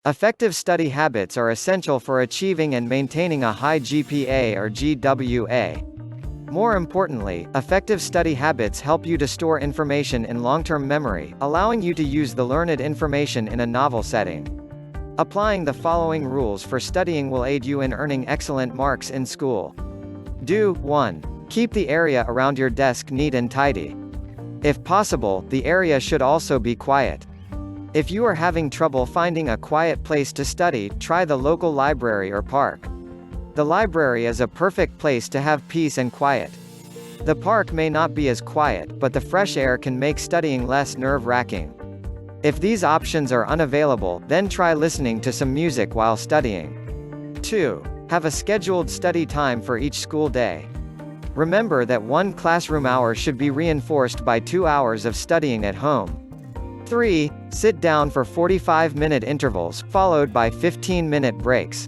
Effective study habits are essential for achieving and maintaining a high GPA or GWA. More importantly, effective study habits help you to store information in long-term memory, allowing you to use the learned information in a novel setting. Applying the following rules for studying will aid you in earning excellent marks in school. Do 1. Keep the area around your desk neat and tidy. If possible, the area should also be quiet. If you are having trouble finding a quiet place to study, try the local library or park. The library is a perfect place to have peace and quiet. The park may not be as quiet, but the fresh air can make studying less nerve-wracking. If these options are unavailable, then try listening to some music while studying. 2. Have a scheduled study time for each school day. Remember that 1 classroom hour should be reinforced by 2 hours of studying at home. 3. Sit down for 45-minute intervals, followed by 15-minute breaks.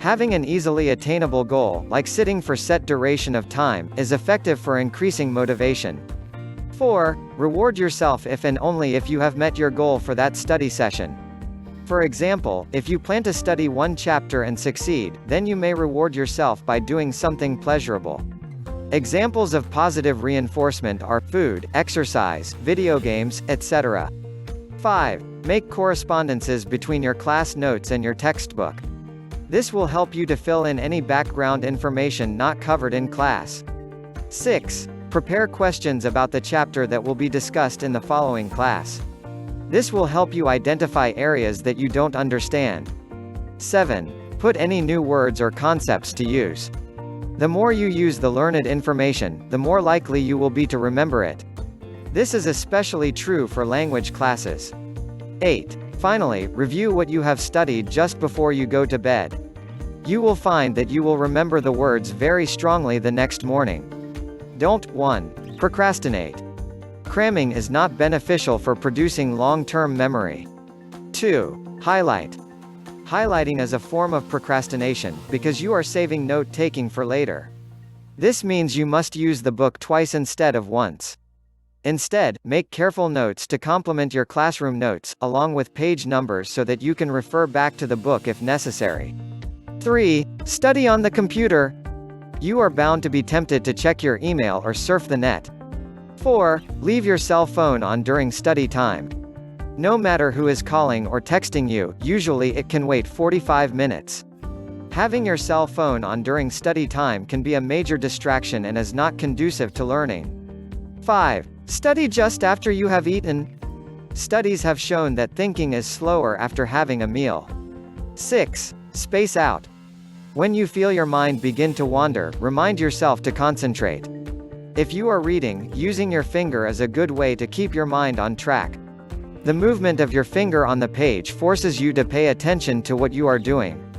Having an easily attainable goal, like sitting for set duration of time, is effective for increasing motivation. 4. Reward yourself if and only if you have met your goal for that study session. For example, if you plan to study 1 chapter and succeed, then you may reward yourself by doing something pleasurable. Examples of positive reinforcement are food, exercise, video games, etc. 5. Make correspondences between your class notes and your textbook. This will help you to fill in any background information not covered in class. 6. Prepare questions about the chapter that will be discussed in the following class. This will help you identify areas that you don't understand. 7. Put any new words or concepts to use. The more you use the learned information, the more likely you will be to remember it. This is especially true for language classes. 8. Finally, review what you have studied just before you go to bed. You will find that you will remember the words very strongly the next morning. Don't 1. Procrastinate. Cramming is not beneficial for producing long-term memory. 2. Highlight. Highlighting is a form of procrastination, because you are saving note-taking for later. This means you must use the book twice instead of once. Instead, make careful notes to complement your classroom notes, along with page numbers so that you can refer back to the book if necessary. 3. Study on the computer. You are bound to be tempted to check your email or surf the net. 4. Leave your cell phone on during study time. No matter who is calling or texting you, usually it can wait 45 minutes. Having your cell phone on during study time can be a major distraction and is not conducive to learning. 5. Study just after you have eaten. Studies have shown that thinking is slower after having a meal. 6. Space out. When you feel your mind begin to wander, remind yourself to concentrate. If you are reading, using your finger is a good way to keep your mind on track. The movement of your finger on the page forces you to pay attention to what you are doing.